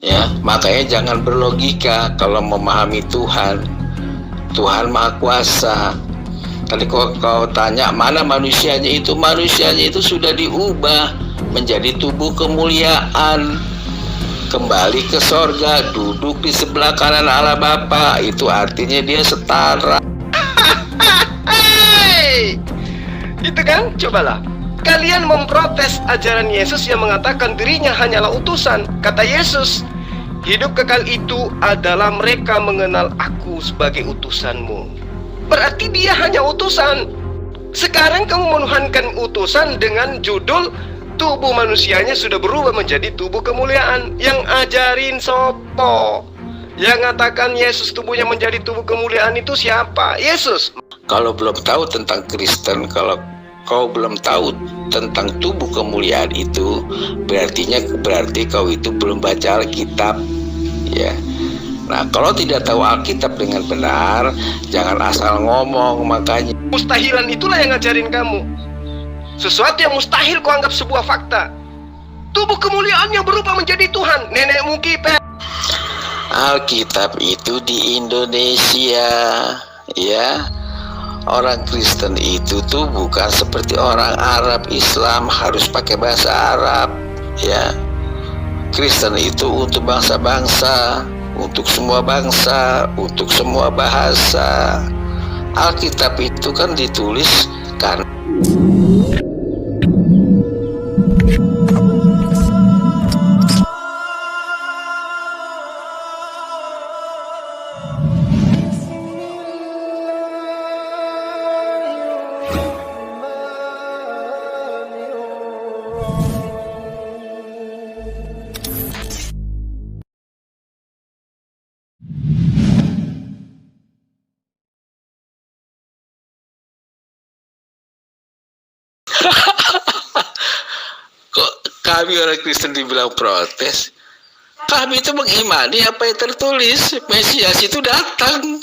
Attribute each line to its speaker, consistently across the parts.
Speaker 1: Ya, makanya jangan berlogika kalau memahami Tuhan. Tuhan Maha Kuasa. Tadi kau tanya mana manusianya itu sudah diubah menjadi tubuh kemuliaan, kembali ke sorga, duduk di sebelah kanan Allah Bapa. Itu artinya dia setara.
Speaker 2: Itu kan, cobalah kalian memprotes ajaran Yesus yang mengatakan dirinya hanyalah utusan. Kata Yesus, hidup kekal itu adalah mereka mengenal aku sebagai utusanmu. Berarti dia hanya utusan. Sekarang kamu menuhankan utusan dengan judul tubuh manusianya sudah berubah menjadi tubuh kemuliaan. Yang ajarin sopo? Yang mengatakan Yesus tubuhnya menjadi tubuh kemuliaan itu siapa? Yesus.
Speaker 1: Kalau belum tahu tentang Kristen, kalau kau belum tahu tentang tubuh kemuliaan itu, berarti kau itu belum baca Alkitab, ya. Nah, kalau tidak tahu Alkitab dengan benar, jangan asal ngomong. Makanya
Speaker 2: mustahilan itulah yang ngajarin kamu. Sesuatu yang mustahil kau anggap sebuah fakta. Tubuh kemuliaannya berubah menjadi Tuhan. Nenekmu kiper.
Speaker 1: Alkitab itu di Indonesia, ya. Orang Kristen itu tuh bukan seperti orang Arab Islam harus pakai bahasa Arab, ya. Kristen itu untuk bangsa-bangsa, untuk semua bangsa, untuk semua bahasa. Alkitab itu kan ditulis karena kok kami orang Kristen dibilang protes? Kami itu mengimani apa yang tertulis. Mesias itu datang,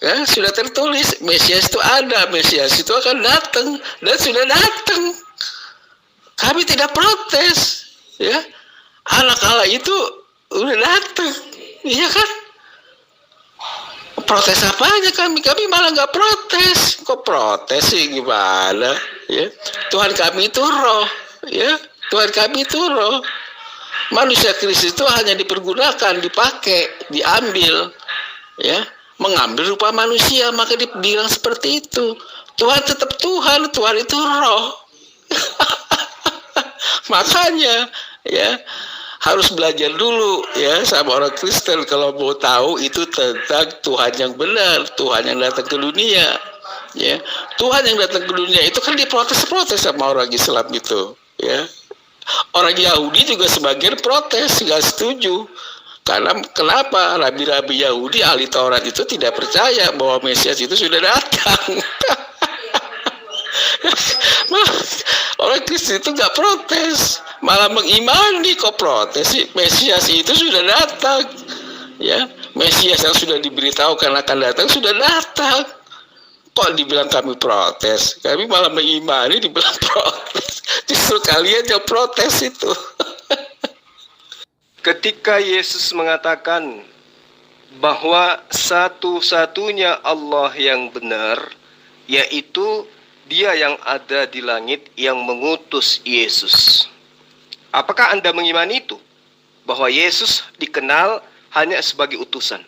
Speaker 1: ya, sudah tertulis. Mesias itu ada, Mesias itu akan datang, dan sudah datang. Kami tidak protes, ya. Anak Allah itu udah datang, iya kan? Protes apanya kami malah nggak protes. Kok protes sih, gimana, ya? Tuhan kami itu roh, ya. Tuhan kami itu roh. Manusia Kristus itu hanya dipergunakan, dipakai, diambil, ya, mengambil rupa manusia, maka dibilang seperti itu. Tuhan tetap Tuhan, Tuhan itu roh. Makanya, ya, harus belajar dulu, ya, sama orang Kristen kalau mau tahu itu tentang Tuhan yang benar, Tuhan yang datang ke dunia, ya. Tuhan yang datang ke dunia itu kan diprotes-protes sama orang Islam itu, ya. Orang Yahudi juga sebagian protes, nggak setuju. Karena kenapa? Rabi-rabi Yahudi ahli Taurat itu tidak percaya bahwa Mesias itu sudah datang. Orang Kristen itu nggak protes, malah mengimani. Kok protes sih? Mesias itu sudah datang, ya. Mesias yang sudah diberitahukan akan datang sudah datang. Kok dibilang kami protes? Kami malah mengimani, dibilang protes. Justru kalian yang protes itu.
Speaker 2: Ketika Yesus mengatakan bahwa satu-satunya Allah yang benar, yaitu Dia yang ada di langit yang mengutus Yesus. Apakah Anda mengimani itu? Bahwa Yesus dikenal hanya sebagai utusan.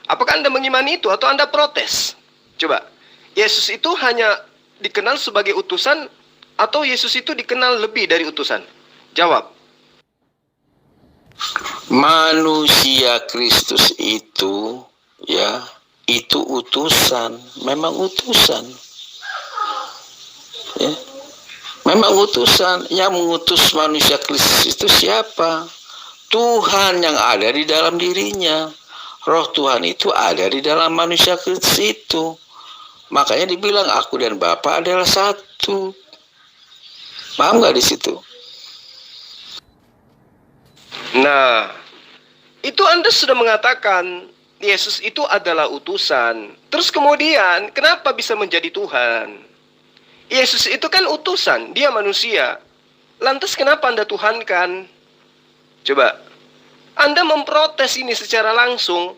Speaker 2: Apakah Anda mengimani itu atau Anda protes? Coba, Yesus itu hanya dikenal sebagai utusan atau Yesus itu dikenal lebih dari utusan? Jawab.
Speaker 1: Manusia Kristus itu, ya, itu utusan, memang utusan, ya, memang utusan. Yang mengutus manusia Kristus itu siapa? Tuhan yang ada di dalam dirinya. Roh Tuhan itu ada di dalam manusia Kristus itu. Makanya dibilang aku dan Bapa adalah satu. Paham nggak di situ?
Speaker 2: Nah, itu Anda sudah mengatakan Yesus itu adalah utusan. Terus kemudian, kenapa bisa menjadi Tuhan? Yesus itu kan utusan, dia manusia. Lantas kenapa Anda tuhankan? Coba, Anda memprotes ini secara langsung.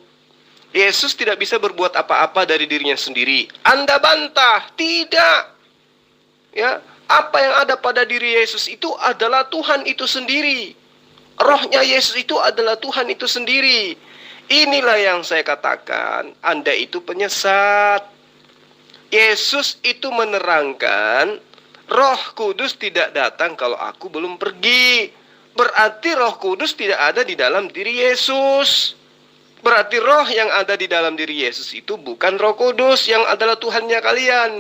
Speaker 2: Yesus tidak bisa berbuat apa-apa dari dirinya sendiri. Anda bantah, tidak. Ya, apa yang ada pada diri Yesus itu adalah Tuhan itu sendiri. Rohnya Yesus itu adalah Tuhan itu sendiri. Inilah yang saya katakan, Anda itu penyesat. Yesus itu menerangkan, Roh Kudus tidak datang kalau aku belum pergi. Berarti Roh Kudus tidak ada di dalam diri Yesus. Berarti roh yang ada di dalam diri Yesus itu bukan Roh Kudus yang adalah Tuhannya kalian.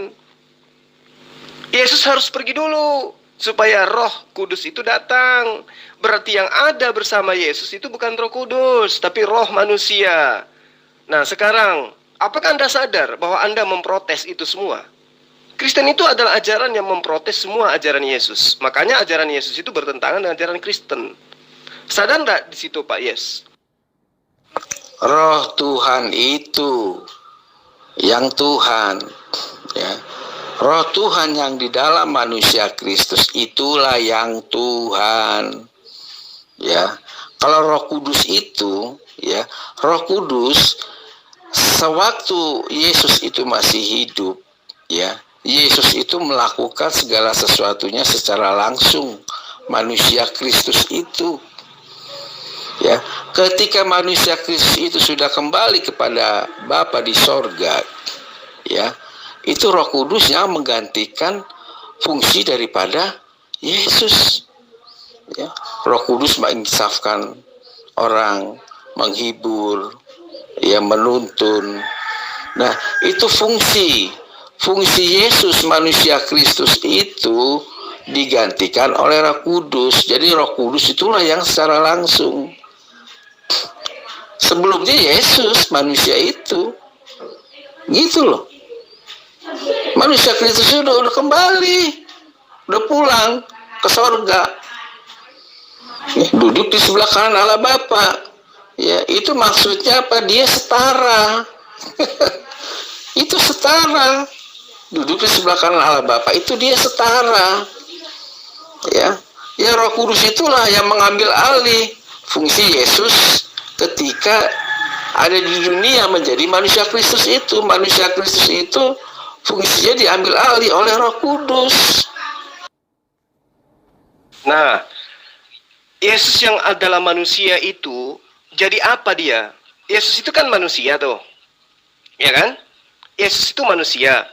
Speaker 2: Yesus harus pergi dulu supaya Roh Kudus itu datang. Berarti yang ada bersama Yesus itu bukan Roh Kudus, tapi roh manusia. Nah, sekarang apakah Anda sadar bahwa Anda memprotes itu semua? Kristen itu adalah ajaran yang memprotes semua ajaran Yesus. Makanya ajaran Yesus itu bertentangan dengan ajaran Kristen. Sadar nggak di situ, Pak Yes?
Speaker 1: Roh Tuhan itu yang Tuhan, ya. Roh Tuhan yang di dalam manusia Kristus itulah yang Tuhan. Ya. Kalau Roh Kudus itu, ya, Roh Kudus sewaktu Yesus itu masih hidup, ya. Yesus itu melakukan segala sesuatunya secara langsung. Manusia Kristus itu, ya, ketika manusia Kristus itu sudah kembali kepada Bapa di sorga, ya, itu Roh Kudus yang menggantikan fungsi daripada Yesus. Ya, Roh Kudus menginsafkan orang, menghibur, ya, menuntun. Nah, itu fungsi Yesus manusia Kristus itu digantikan oleh Roh Kudus. Jadi Roh Kudus itulah yang secara langsung. Sebelumnya Yesus manusia itu, gitu loh. Manusia Kristus udah kembali, udah pulang ke sorga, duduk di sebelah kanan Allah Bapa. Ya, itu maksudnya apa? Dia setara. Itu setara. Duduk di sebelah kanan Allah Bapa, itu dia setara. Ya, ya, Roh Kudus itulah yang mengambil alih fungsi Yesus ketika ada di dunia menjadi manusia Kristus itu. Manusia Kristus itu fungsinya diambil alih oleh Roh Kudus.
Speaker 2: Nah, Yesus yang adalah manusia itu jadi apa dia? Yesus itu kan manusia tuh, ya kan? Yesus itu manusia.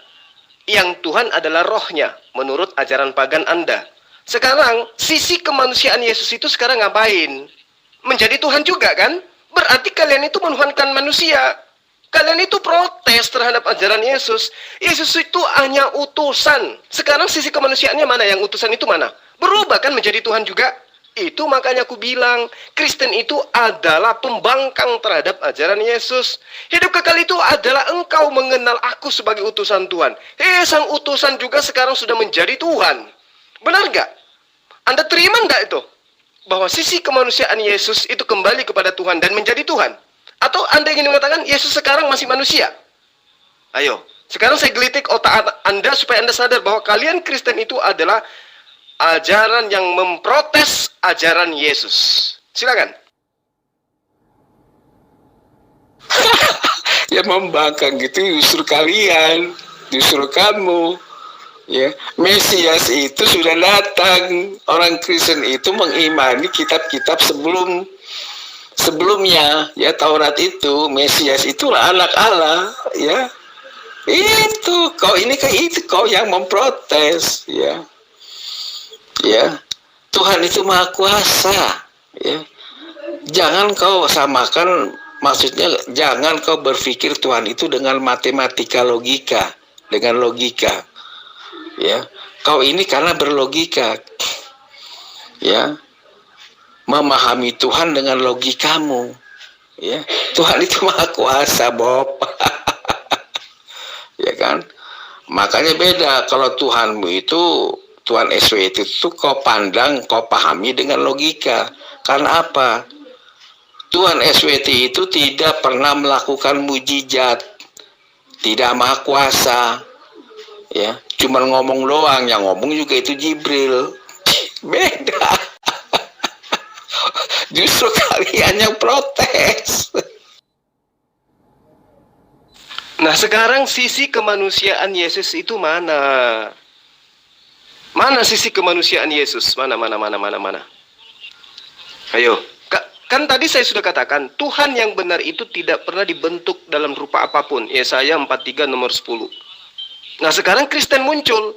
Speaker 2: Yang Tuhan adalah rohnya, menurut ajaran pagan Anda. Sekarang, sisi kemanusiaan Yesus itu sekarang ngapain? Menjadi Tuhan juga kan? Berarti kalian itu menuhankan manusia. Kalian itu protes terhadap ajaran Yesus. Yesus itu hanya utusan. Sekarang sisi kemanusiaannya mana? Yang utusan itu mana? Berubah kan menjadi Tuhan juga? Itu makanya aku bilang, Kristen itu adalah pembangkang terhadap ajaran Yesus. Hidup kekal itu adalah engkau mengenal aku sebagai utusan Tuhan. Sang utusan juga sekarang sudah menjadi Tuhan. Benar nggak? Anda terima nggak itu? Bahwa sisi kemanusiaan Yesus itu kembali kepada Tuhan dan menjadi Tuhan? Atau Anda ingin mengatakan Yesus sekarang masih manusia? Ayo, sekarang saya gelitik otak Anda supaya Anda sadar bahwa kalian Kristen itu adalah ajaran yang memprotes ajaran Yesus. Silakan.
Speaker 1: Ya, membangkang gitu justru kalian, justru kamu. Ya, Mesias itu sudah datang. Orang Kristen itu mengimani kitab-kitab sebelumnya, ya, Taurat itu. Mesias itulah anak Allah, ya. Itu kau yang memprotes, ya. Ya, Tuhan itu Maha Kuasa, ya. Jangan kau samakan, maksudnya jangan kau berpikir Tuhan itu dengan matematika, logika, dengan logika. Ya, kau ini karena berlogika, ya, memahami Tuhan dengan logikamu, ya. Tuhan itu Maha Kuasa, Bob. Ya kan? Makanya beda kalau Tuhanmu itu, Tuhan SWT itu kau pandang, kau pahami dengan logika. Karena apa? Tuhan SWT itu tidak pernah melakukan mujizat, tidak Maha Kuasa, ya, cuma ngomong doang. Yang ngomong juga itu Jibril. Beda. Justru kalian yang protes.
Speaker 2: Nah, sekarang sisi kemanusiaan Yesus itu mana? Mana sisi kemanusiaan Yesus? Mana? Ayo. Kan tadi saya sudah katakan, Tuhan yang benar itu tidak pernah dibentuk dalam rupa apapun. Yesaya 43 nomor 10. Nah, sekarang Kristen muncul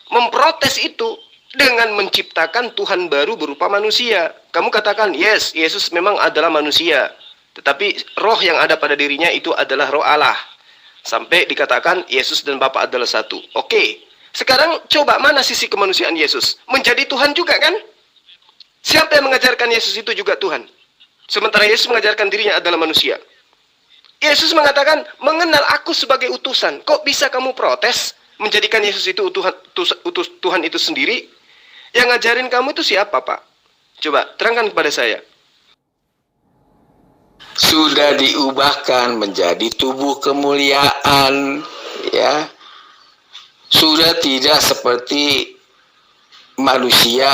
Speaker 2: memprotes itu dengan menciptakan Tuhan baru berupa manusia. Kamu katakan, yes, Yesus memang adalah manusia. Tetapi roh yang ada pada dirinya itu adalah roh Allah. Sampai dikatakan Yesus dan Bapa adalah satu. Oke. Sekarang coba mana sisi kemanusiaan Yesus? Menjadi Tuhan juga kan? Siapa yang mengajarkan Yesus itu juga Tuhan? Sementara Yesus mengajarkan dirinya adalah manusia. Yesus mengatakan, mengenal aku sebagai utusan. Kok bisa kamu protes? Menjadikan Yesus itu Tuhan itu sendiri? Yang ngajarin kamu itu siapa, Pak? Coba, terangkan kepada saya.
Speaker 1: Sudah diubahkan menjadi tubuh kemuliaan, ya. Sudah tidak seperti manusia,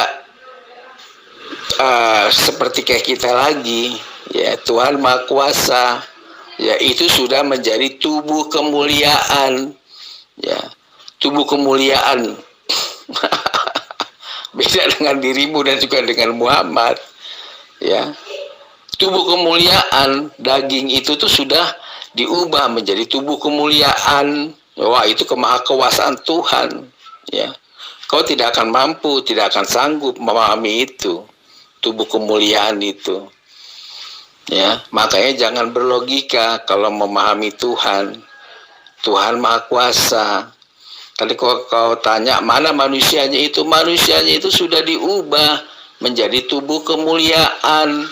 Speaker 1: seperti kayak kita lagi, ya. Tuhan Maha Kuasa, ya, itu sudah menjadi tubuh kemuliaan, ya. Tubuh kemuliaan. Beda dengan dirimu dan juga dengan Muhammad, ya. Tubuh kemuliaan, daging itu tuh sudah diubah menjadi tubuh kemuliaan. Wah, itu kemahakuasaan Tuhan, ya. Kau tidak akan mampu, tidak akan sanggup memahami itu, tubuh kemuliaan itu, ya. Makanya jangan berlogika kalau memahami Tuhan. Tuhan Maha Kuasa. Tadi kau tanya mana manusianya itu sudah diubah menjadi tubuh kemuliaan,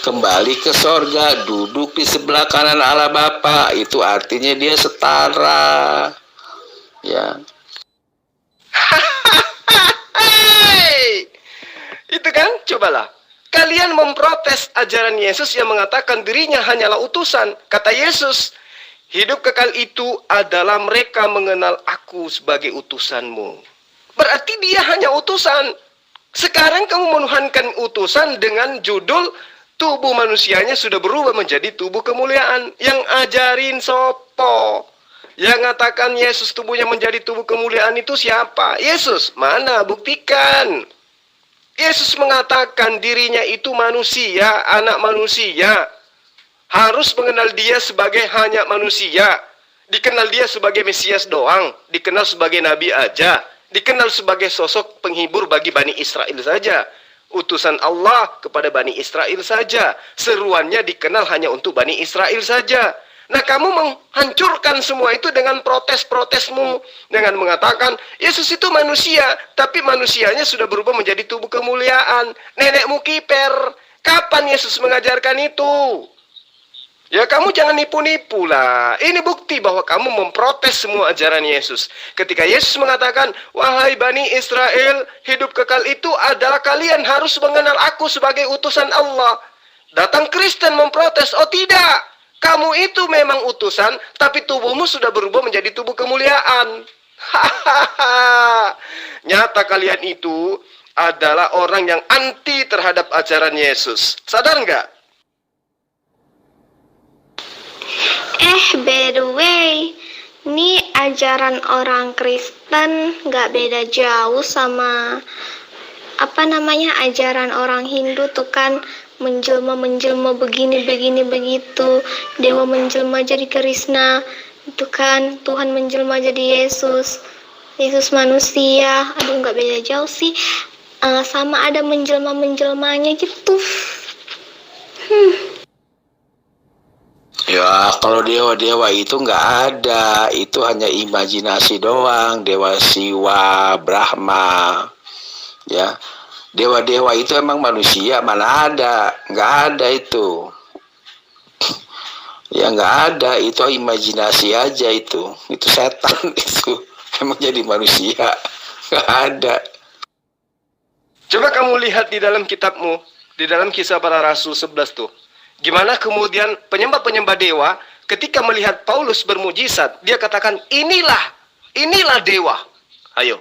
Speaker 1: kembali ke sorga, duduk di sebelah kanan Allah Bapa. Itu artinya dia setara, ya.
Speaker 2: Itu kan, cobalah. Kalian memprotes ajaran Yesus yang mengatakan dirinya hanyalah utusan. Kata Yesus, hidup kekal itu adalah mereka mengenal aku sebagai utusanmu. Berarti dia hanya utusan. Sekarang kamu menuhankan utusan dengan judul tubuh manusianya sudah berubah menjadi tubuh kemuliaan. Yang ajarin sopo? Yang mengatakan Yesus tubuhnya menjadi tubuh kemuliaan itu siapa? Yesus. Mana? Buktikan. Yesus mengatakan dirinya itu manusia, anak manusia. Harus mengenal dia sebagai hanya manusia. Dikenal dia sebagai Mesias doang. Dikenal sebagai Nabi aja. Dikenal sebagai sosok penghibur bagi Bani Israel saja. Utusan Allah kepada Bani Israel saja. Seruannya dikenal hanya untuk Bani Israel saja. Nah, kamu menghancurkan semua itu dengan protes-protesmu. Dengan mengatakan, Yesus itu manusia. Tapi manusianya sudah berubah menjadi tubuh kemuliaan. Nenekmu kiper. Kapan Yesus mengajarkan itu? Ya, kamu jangan nipu-nipu lah. Ini bukti bahwa kamu memprotes semua ajaran Yesus. Ketika Yesus mengatakan, wahai Bani Israel, hidup kekal itu adalah kalian harus mengenal aku sebagai utusan Allah. Datang Kristen memprotes, oh tidak, kamu itu memang utusan, tapi tubuhmu sudah berubah menjadi tubuh kemuliaan. Nyata kalian itu adalah orang yang anti terhadap ajaran Yesus. Sadar nggak?
Speaker 3: By the way, ini ajaran orang Kristen nggak beda jauh sama ajaran orang Hindu tuh kan, menjelma begini begitu, dewa menjelma jadi Krishna, itu kan Tuhan menjelma jadi Yesus manusia. Aduh, nggak beda jauh sih, sama ada menjelmanya gitu.
Speaker 1: Ya, kalau dewa-dewa itu nggak ada, itu hanya imajinasi doang. Dewa Siwa, Brahma, ya. Dewa-dewa itu emang manusia, mana ada? Nggak ada itu. Ya nggak ada, itu imajinasi aja itu. Itu setan itu. Emang jadi manusia, nggak ada.
Speaker 2: Coba kamu lihat di dalam kitabmu, di dalam Kisah Para Rasul 11 tuh. Gimana kemudian penyembah-penyembah dewa ketika melihat Paulus bermujizat, dia katakan, inilah dewa. Ayo,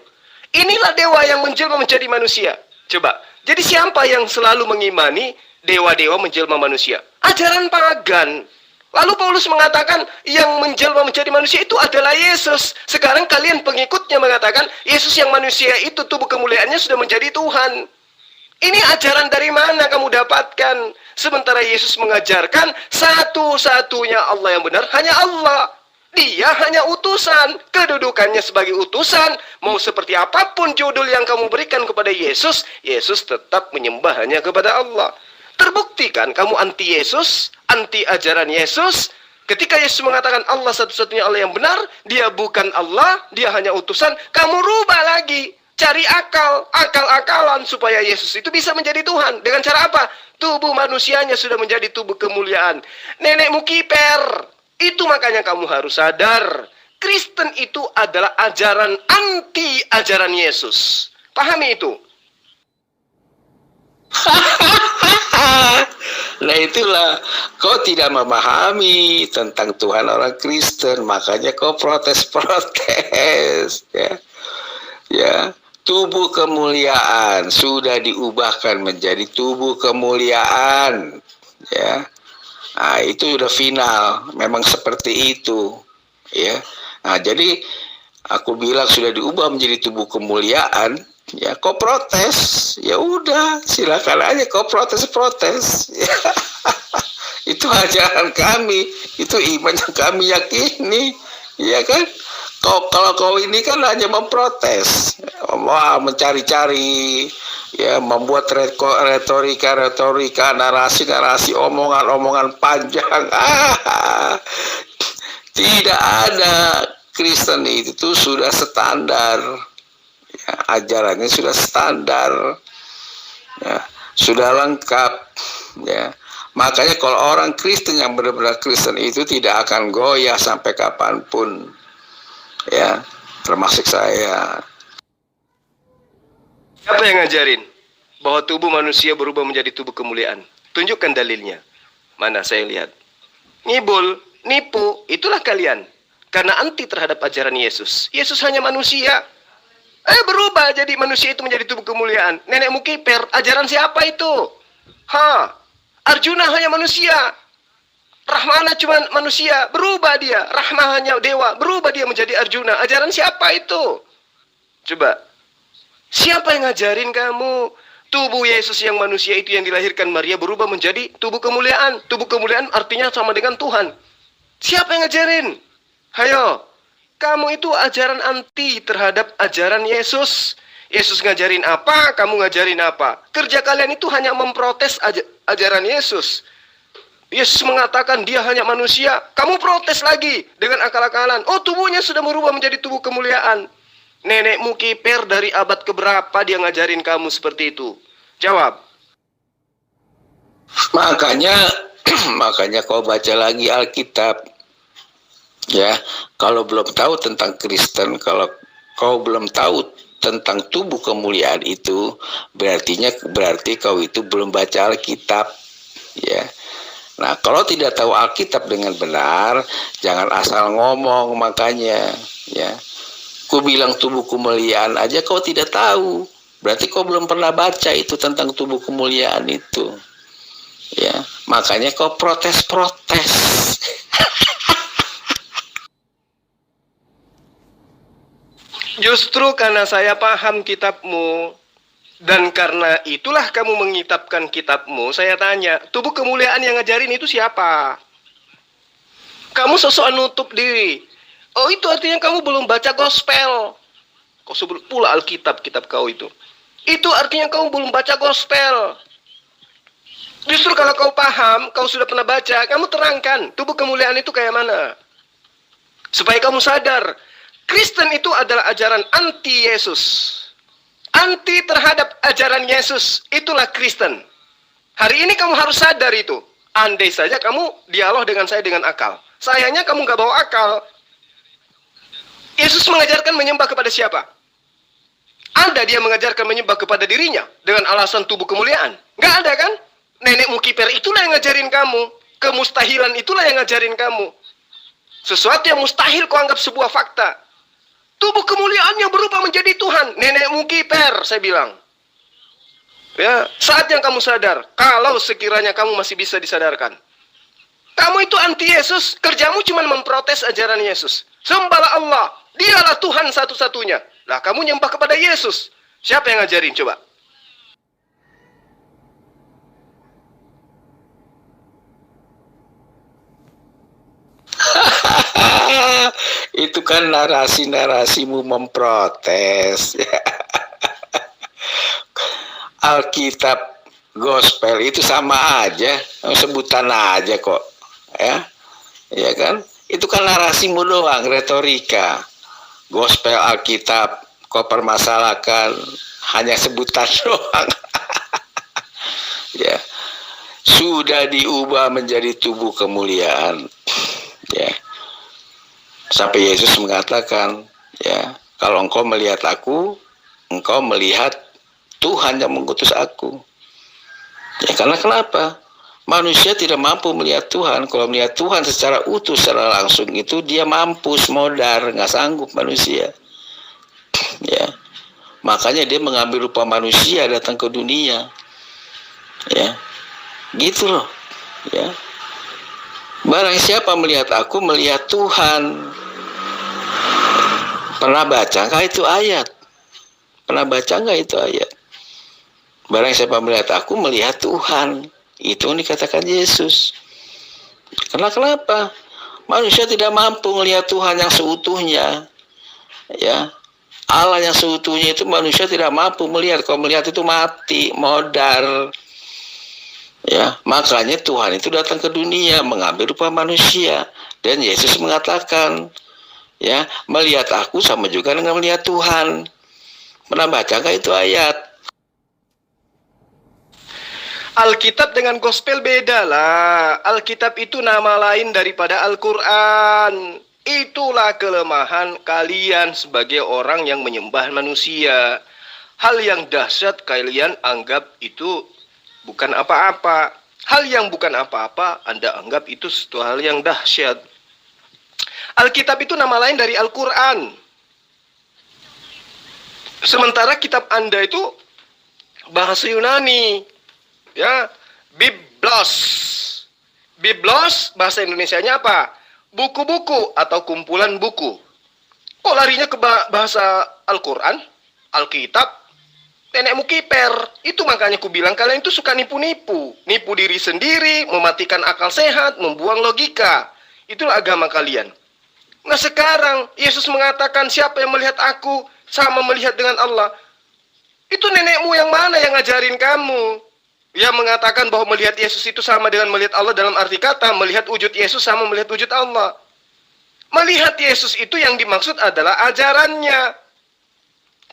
Speaker 2: inilah dewa yang menjelma menjadi manusia. Coba, Jadi siapa yang selalu mengimani dewa-dewa menjelma manusia? Ajaran pagan. Lalu Paulus mengatakan yang menjelma menjadi manusia itu adalah Yesus. Sekarang kalian pengikutnya mengatakan Yesus yang manusia itu tubuh kemuliaannya sudah menjadi Tuhan. Ini ajaran dari mana kamu dapatkan? Sementara Yesus mengajarkan satu-satunya Allah yang benar hanya Allah. Dia hanya utusan. Kedudukannya sebagai utusan. Mau seperti apapun judul yang kamu berikan kepada Yesus, Yesus tetap menyembah hanya kepada Allah. Terbukti kan kamu anti Yesus, anti ajaran Yesus. Ketika Yesus mengatakan Allah satu-satunya Allah yang benar, dia bukan Allah, dia hanya utusan. Kamu rubah lagi, cari akal-akalan supaya Yesus itu bisa menjadi Tuhan. Dengan cara apa? Tubuh manusianya sudah menjadi tubuh kemuliaan. Nenekmu kiper. Itu makanya kamu harus sadar. Kristen itu adalah ajaran anti ajaran Yesus. Pahami itu.
Speaker 1: Nah itulah, kau tidak memahami tentang Tuhan orang Kristen, makanya kau protes-protes, ya. Ya, tubuh kemuliaan sudah diubahkan menjadi tubuh kemuliaan, ya. Nah, itu sudah final, memang seperti itu, ya. Nah, jadi aku bilang sudah diubah menjadi tubuh kemuliaan. Ya, kau protes, ya udah, silakan aja kau protes-protes. Ya. Itu ajaran kami, itu iman yang kami yakini, ya kan? Kalau kau ini kan hanya memprotes, wah mencari-cari, ya membuat retorika, narasi, omongan panjang. Tidak ada. Kristen itu sudah standar. Ya, ajarannya sudah standar, ya, sudah lengkap, ya. Makanya kalau orang Kristen yang benar-benar Kristen itu tidak akan goyah sampai kapanpun, ya, termasuk saya.
Speaker 2: Siapa yang ngajarin bahwa tubuh manusia berubah menjadi tubuh kemuliaan? Tunjukkan dalilnya. Mana saya lihat? Ngibul, nipu, itulah kalian. Karena anti terhadap ajaran Yesus. Yesus hanya manusia. Berubah jadi manusia itu menjadi tubuh kemuliaan. Nenekmu kiper, ajaran siapa itu? Arjuna hanya manusia. Rahmana cuma manusia, berubah dia. Rahma hanya dewa, berubah dia menjadi Arjuna. Ajaran siapa itu? Coba. Siapa yang ngajarin kamu? Tubuh Yesus yang manusia itu yang dilahirkan Maria berubah menjadi tubuh kemuliaan. Tubuh kemuliaan artinya sama dengan Tuhan. Siapa yang ngajarin? Hayo. Kamu itu ajaran anti terhadap ajaran Yesus. Yesus ngajarin apa, kamu ngajarin apa. Kerja kalian itu hanya memprotes ajaran Yesus. Yesus mengatakan dia hanya manusia. Kamu protes lagi dengan akal-akalan. Oh, tubuhnya sudah berubah menjadi tubuh kemuliaan. Nenekmu kiper dari abad keberapa dia ngajarin kamu seperti itu? Jawab.
Speaker 1: Makanya kau baca lagi Alkitab. Ya, kalau belum tahu tentang Kristen, kalau kau belum tahu tentang tubuh kemuliaan itu, berarti kau itu belum baca Alkitab, ya. Nah, kalau tidak tahu Alkitab dengan benar, jangan asal ngomong. Makanya, ya, ku bilang tubuh kemuliaan aja kau tidak tahu, berarti kau belum pernah baca itu tentang tubuh kemuliaan itu, ya. Makanya kau protes-protes.
Speaker 2: Justru karena saya paham kitabmu, dan karena itulah kamu mengitabkan kitabmu, saya tanya, tubuh kemuliaan yang ngajarin itu siapa? Kamu sosokan nutup diri. Oh, itu artinya kamu belum baca gospel. Kau sebut pula Alkitab, kitab kau itu. Itu artinya kamu belum baca gospel. Justru kalau kau paham, kau sudah pernah baca, kamu terangkan, tubuh kemuliaan itu kayak mana? Supaya kamu sadar, Kristen itu adalah ajaran anti Yesus. Anti terhadap ajaran Yesus. Itulah Kristen. Hari ini kamu harus sadar itu. Andai saja kamu dialog dengan saya dengan akal. Sayangnya kamu gak bawa akal. Yesus mengajarkan menyembah kepada siapa? Ada dia mengajarkan menyembah kepada dirinya dengan alasan tubuh kemuliaan. Gak ada kan? Nenekmu kiper itulah yang ngajarin kamu. Kemustahilan itulah yang ngajarin kamu. Sesuatu yang mustahil kau anggap sebuah fakta. Tubuh kemuliaannya berubah menjadi Tuhan. Nenekmu kiper, saya bilang. Ya, saat yang kamu sadar, kalau sekiranya kamu masih bisa disadarkan, kamu itu anti Yesus, kerjamu cuma memprotes ajaran Yesus. Sembahlah Allah, dialah Tuhan satu-satunya. Lah kamu nyembah kepada Yesus. Siapa yang ngajarin coba?
Speaker 1: Itu kan narasi-narasimu memprotes. Alkitab, gospel itu sama aja, sebutan aja kok, ya kan? Itu kan narasimu doang, retorika. Gospel, Alkitab, kau permasalahkan hanya sebutan doang. Ya, sudah diubah menjadi tubuh kemuliaan. Ya, sampai Yesus mengatakan, ya, kalau engkau melihat aku, engkau melihat Tuhan yang mengutus aku. Ya, karena kenapa? Manusia tidak mampu melihat Tuhan. Kalau melihat Tuhan secara utuh, secara langsung itu dia mampus, modar, nggak sanggup manusia. Ya, makanya dia mengambil rupa manusia datang ke dunia. Ya, gitu loh. Ya, barang siapa melihat aku, melihat Tuhan. Pernah baca nggak itu ayat? Pernah baca nggak itu ayat? Barang siapa melihat aku, melihat Tuhan. Itu yang dikatakan Yesus. Kenapa? Manusia tidak mampu melihat Tuhan yang seutuhnya. Ya, Allah yang seutuhnya itu manusia tidak mampu melihat. Kalau melihat itu mati, modar. Ya, makanya Tuhan itu datang ke dunia mengambil rupa manusia, dan Yesus mengatakan, ya, melihat aku sama juga dengan melihat Tuhan. Pernah baca nggak itu ayat?
Speaker 2: Alkitab dengan gospel beda lah. Alkitab itu nama lain daripada Al-Quran. Itulah kelemahan kalian sebagai orang yang menyembah manusia. Hal yang dahsyat kalian anggap itu bukan apa-apa. Hal yang bukan apa-apa Anda anggap itu suatu hal yang dahsyat. Alkitab itu nama lain dari Al-Quran. Sementara kitab Anda itu bahasa Yunani. Ya, Biblos. Biblos bahasa Indonesianya apa? Buku-buku atau kumpulan buku. Kok larinya ke bahasa Al-Quran? Alkitab? Nenekmu kiper. Itu makanya ku bilang kalian itu suka nipu-nipu. Nipu diri sendiri, mematikan akal sehat, membuang logika. Itulah agama kalian. Nah sekarang Yesus mengatakan siapa yang melihat aku sama melihat dengan Allah. Itu nenekmu yang mana yang ngajarin kamu? Yang mengatakan bahwa melihat Yesus itu sama dengan melihat Allah dalam arti kata melihat wujud Yesus sama melihat wujud Allah. Melihat Yesus itu yang dimaksud adalah ajarannya.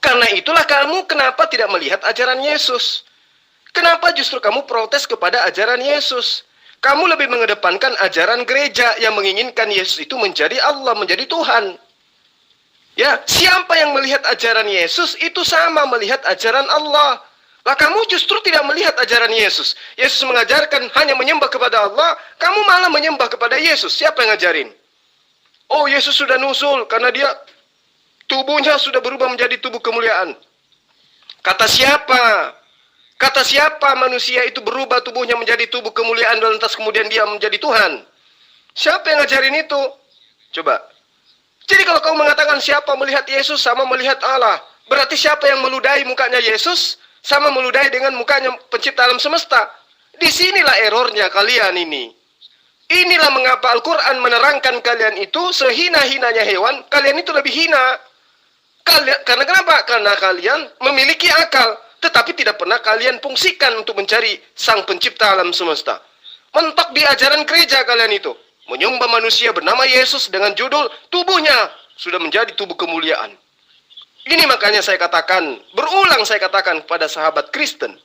Speaker 2: Karena itulah kamu kenapa tidak melihat ajaran Yesus? Kenapa justru kamu protes kepada ajaran Yesus? Kamu lebih mengedepankan ajaran gereja yang menginginkan Yesus itu menjadi Allah, menjadi Tuhan. Ya, siapa yang melihat ajaran Yesus itu sama melihat ajaran Allah. Lah kamu justru tidak melihat ajaran Yesus. Yesus mengajarkan hanya menyembah kepada Allah, kamu malah menyembah kepada Yesus. Siapa yang ngajarin? Oh, Yesus sudah nusul karena dia tubuhnya sudah berubah menjadi tubuh kemuliaan. Kata siapa? Kata siapa manusia itu berubah tubuhnya menjadi tubuh kemuliaan dan lantas kemudian dia menjadi Tuhan? Siapa yang ngajarin itu? Coba. Jadi kalau kamu mengatakan siapa melihat Yesus sama melihat Allah, berarti siapa yang meludahi mukanya Yesus sama meludahi dengan mukanya pencipta alam semesta. Disinilah errornya kalian ini. Inilah mengapa Al-Quran menerangkan kalian itu sehina-hinanya hewan, kalian itu lebih hina. Karena kenapa? Karena kalian memiliki akal, tetapi tidak pernah kalian fungsikan untuk mencari sang pencipta alam semesta. Mentok di ajaran gereja kalian itu. Menyembah manusia bernama Yesus dengan judul tubuhnya sudah menjadi tubuh kemuliaan. Ini makanya saya katakan, berulang saya katakan kepada sahabat Kristen,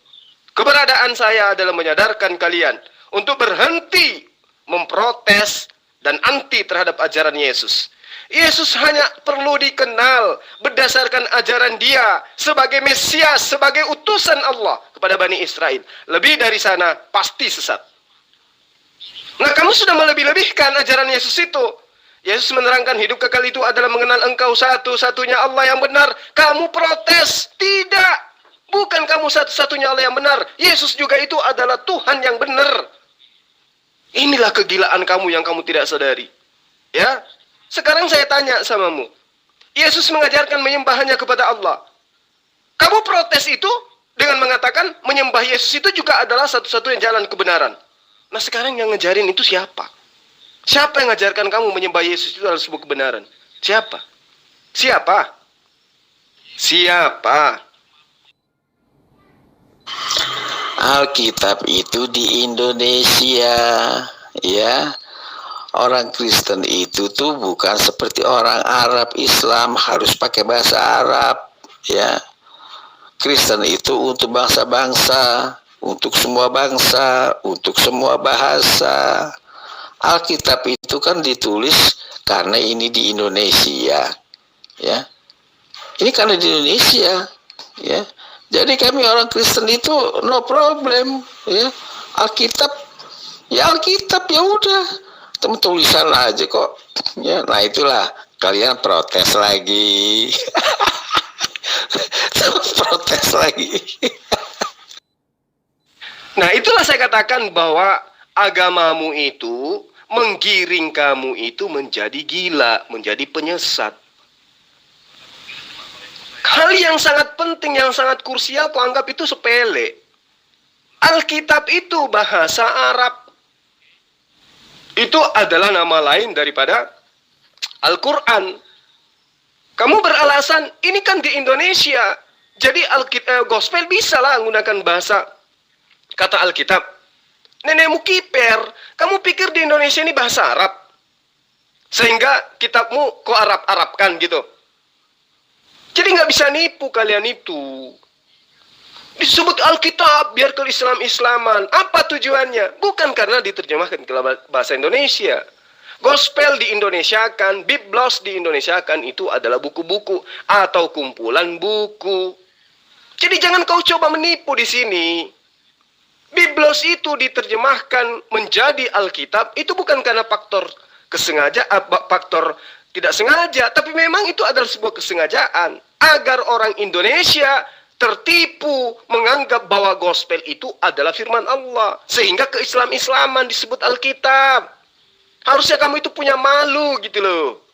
Speaker 2: keberadaan saya adalah menyadarkan kalian untuk berhenti memprotes dan anti terhadap ajaran Yesus. Yesus hanya perlu dikenal berdasarkan ajaran dia sebagai Mesias, sebagai utusan Allah kepada Bani Israel. Lebih dari sana pasti sesat. Nah kamu sudah melebih-lebihkan ajaran Yesus itu. Yesus menerangkan hidup kekal itu adalah mengenal engkau satu-satunya Allah yang benar. Kamu protes. Tidak. Bukan kamu satu-satunya Allah yang benar. Yesus juga itu adalah Tuhan yang benar. Inilah kegilaan kamu yang kamu tidak sadari. Ya. Sekarang saya tanya samamu. Yesus mengajarkan menyembah hanya kepada Allah. Kamu protes itu dengan mengatakan menyembah Yesus itu juga adalah satu-satunya jalan kebenaran. Nah sekarang yang ngejarin itu siapa? Siapa yang mengajarkan kamu menyembah Yesus itu adalah sebuah kebenaran? Siapa? Siapa? Siapa?
Speaker 1: Alkitab itu di Indonesia, ya. Orang Kristen itu tuh bukan seperti orang Arab Islam harus pakai bahasa Arab, ya. Kristen itu untuk bangsa-bangsa, untuk semua bangsa, untuk semua bahasa. Alkitab itu kan ditulis karena ini di Indonesia, ya. Ini karena di Indonesia, ya. Jadi kami orang Kristen itu no problem, ya. Alkitab, ya Alkitab ya udah, tulisan aja kok, ya. Nah itulah kalian protes lagi, protes lagi.
Speaker 2: Nah itulah saya katakan bahwa agamamu itu menggiring kamu itu menjadi gila, menjadi penyesat. Hal yang sangat penting, yang sangat krusial kau anggap itu sepele. Alkitab itu bahasa Arab. Itu adalah nama lain daripada Al-Quran. Kamu beralasan, ini kan di Indonesia. Jadi gospel bisa lah menggunakan bahasa kata Alkitab. Nenekmu kiper, kamu pikir di Indonesia ini bahasa Arab? Sehingga kitabmu kau Arab-Arabkan gitu. Jadi nggak bisa nipu kalian itu. Disebut Alkitab biar ke Islam-Islaman. Apa tujuannya? Bukan karena diterjemahkan ke bahasa Indonesia. Gospel di Indonesia kan, Biblos di Indonesia kan itu adalah buku-buku atau kumpulan buku. Jadi jangan kau coba menipu di sini. Biblos itu diterjemahkan menjadi Alkitab itu bukan karena faktor faktor tidak sengaja, tapi memang itu adalah sebuah kesengajaan agar orang Indonesia tertipu menganggap bahwa gospel itu adalah firman Allah, sehingga ke Islam-Islaman disebut Alkitab. Harusnya kamu itu punya malu gitu loh.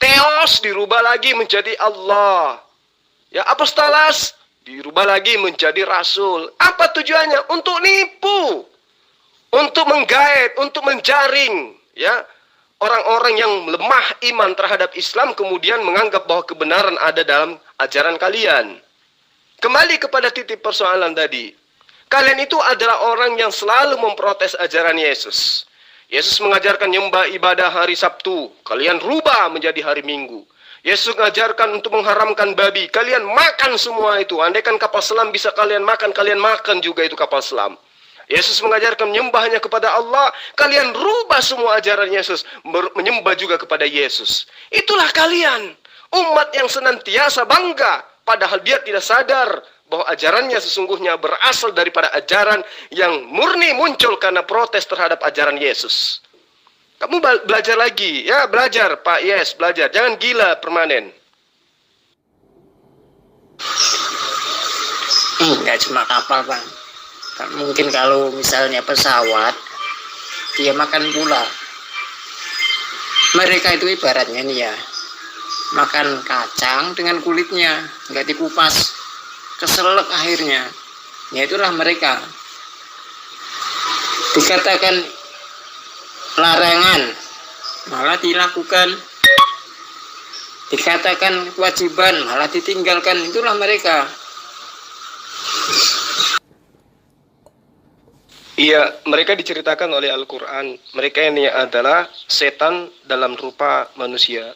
Speaker 2: Theos dirubah lagi menjadi Allah. Ya, apostolos dirubah lagi menjadi rasul. Apa tujuannya? Untuk nipu, untuk menggait, untuk menjaring, ya. Orang-orang yang lemah iman terhadap Islam kemudian menganggap bahwa kebenaran ada dalam ajaran kalian. Kembali kepada titik persoalan tadi. Kalian itu adalah orang yang selalu memprotes ajaran Yesus. Yesus mengajarkan nyembah ibadah hari Sabtu. Kalian rubah menjadi hari Minggu. Yesus mengajarkan untuk mengharamkan babi. Kalian makan semua itu. Andaikan kapal selam bisa kalian makan juga itu kapal selam. Yesus mengajarkan menyembahnya kepada Allah. Kalian rubah semua ajaran Yesus. Menyembah juga kepada Yesus. Itulah kalian. Umat yang senantiasa bangga. Padahal dia tidak sadar bahwa ajarannya sesungguhnya berasal daripada ajaran yang murni muncul karena protes terhadap ajaran Yesus. Kamu belajar lagi. Ya belajar Pak. Yes belajar. Jangan gila permanen.
Speaker 4: Nggak cuma kapal Bang. Mungkin kalau misalnya pesawat, dia makan pula. Mereka itu ibaratnya nih ya, makan kacang dengan kulitnya, nggak dikupas, keselak akhirnya. Ya itulah mereka. Dikatakan larangan, malah dilakukan. Dikatakan kewajiban, malah ditinggalkan. Itulah mereka.
Speaker 2: Iya, mereka diceritakan oleh Al-Quran. Mereka ini adalah setan dalam rupa manusia.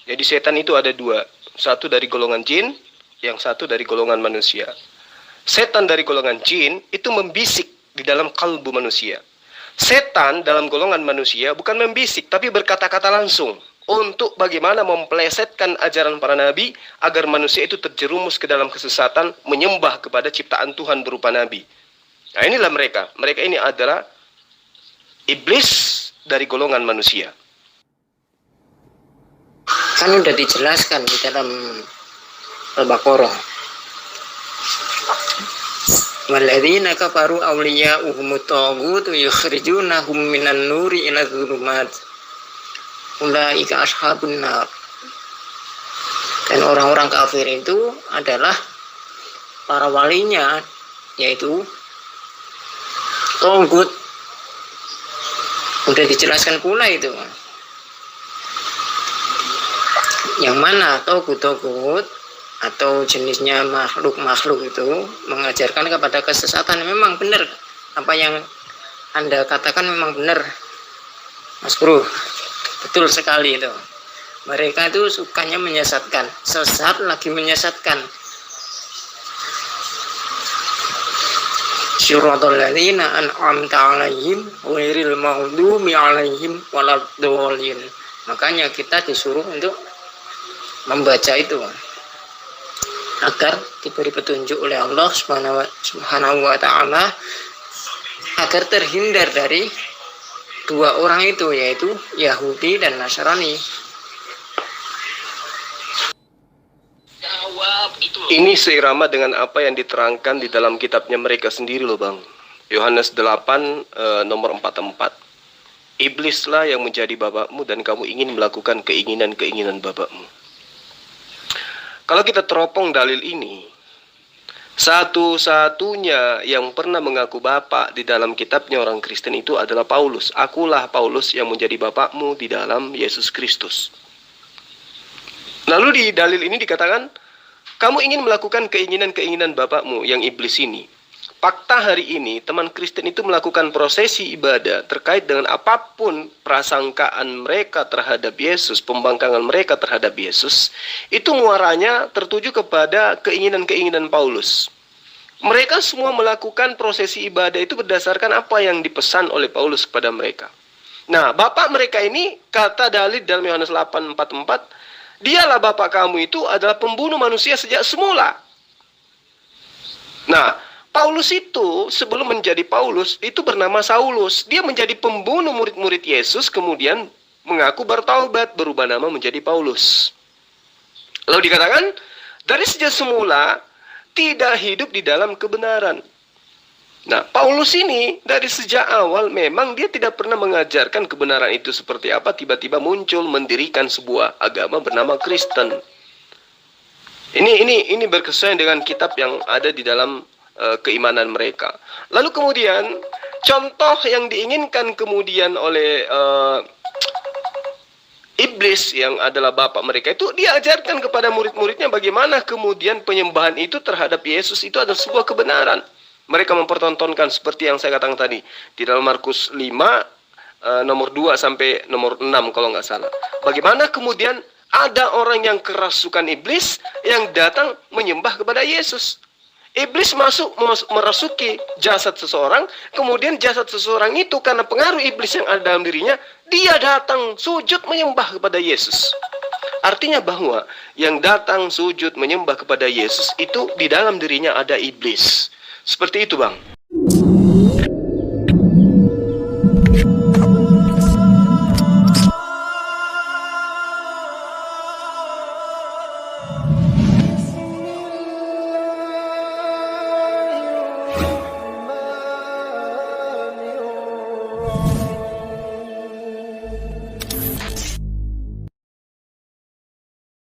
Speaker 2: Jadi setan itu ada dua. Satu dari golongan jin, yang satu dari golongan manusia. Setan dari golongan jin itu membisik di dalam kalbu manusia. Setan dalam golongan manusia bukan membisik, tapi berkata-kata langsung. Untuk bagaimana memplesetkan ajaran para nabi, agar manusia itu terjerumus ke dalam kesesatan, menyembah kepada ciptaan Tuhan berupa nabi. Nah inilah mereka. Mereka ini adalah iblis dari golongan manusia.
Speaker 4: Kan udah dijelaskan di dalam Al-Baqarah. Walladzina kafaru awliya'uhumut taghut yukhrijunahum minan nuri ila dhulumat. Ulaika ashabun nar. Dan orang-orang kafir itu adalah para walinya, yaitu taghut. Udah dijelaskan pula itu. Yang mana taghut atau jenisnya makhluk-makhluk itu mengajarkan kepada kesesatan. Memang benar apa yang Anda katakan, memang benar, Mas Bro. Betul sekali itu. Mereka itu sukanya menyesatkan, sesat lagi menyesatkan. Syiratal ladzina an'amta 'alaihim ghairil maghdubi 'alaihim waladdallin. Makanya kita disuruh untuk membaca itu agar diberi petunjuk oleh Allah Subhanahu wa taala, agar terhindar dari dua orang itu, yaitu Yahudi dan Nasrani.
Speaker 2: Ini seirama dengan apa yang diterangkan di dalam kitabnya mereka sendiri loh Bang. Yohanes 8 nomor 44. Iblislah yang menjadi bapakmu dan kamu ingin melakukan keinginan-keinginan bapakmu. Kalau kita teropong dalil ini, satu-satunya yang pernah mengaku bapak di dalam kitabnya orang Kristen itu adalah Paulus. Akulah Paulus yang menjadi bapakmu di dalam Yesus Kristus. Lalu di dalil ini dikatakan, kamu ingin melakukan keinginan-keinginan bapakmu yang iblis ini. Fakta hari ini, teman Kristen itu melakukan prosesi ibadah terkait dengan apapun prasangkaan mereka terhadap Yesus, pembangkangan mereka terhadap Yesus, itu muaranya tertuju kepada keinginan-keinginan Paulus. Mereka semua melakukan prosesi ibadah itu berdasarkan apa yang dipesan oleh Paulus kepada mereka. Nah, bapak mereka ini, kata dalil dalam Yohanes 8:44, dialah bapak kamu itu adalah pembunuh manusia sejak semula. Nah, Paulus itu sebelum menjadi Paulus itu bernama Saulus. Dia menjadi pembunuh murid-murid Yesus, kemudian mengaku bertaubat, berubah nama menjadi Paulus. Lalu dikatakan, dari sejak semula tidak hidup di dalam kebenaran. Nah, Paulus ini dari sejak awal memang dia tidak pernah mengajarkan kebenaran itu seperti apa, tiba-tiba muncul mendirikan sebuah agama bernama Kristen. Ini berkesesuaian dengan kitab yang ada di dalam keimanan mereka. Lalu kemudian contoh yang diinginkan kemudian oleh iblis yang adalah bapak mereka itu, dia ajarkan kepada murid-muridnya bagaimana kemudian penyembahan itu terhadap Yesus itu adalah sebuah kebenaran. Mereka mempertontonkan seperti yang saya katakan tadi di dalam Markus 5 nomor 2 sampai nomor 6 kalau nggak salah. Bagaimana kemudian ada orang yang kerasukan iblis yang datang menyembah kepada Yesus. Iblis masuk merasuki jasad seseorang, kemudian jasad seseorang itu karena pengaruh iblis yang ada dalam dirinya, dia datang sujud menyembah kepada Yesus. Artinya bahwa yang datang sujud menyembah kepada Yesus itu di dalam dirinya ada iblis. Seperti itu Bang.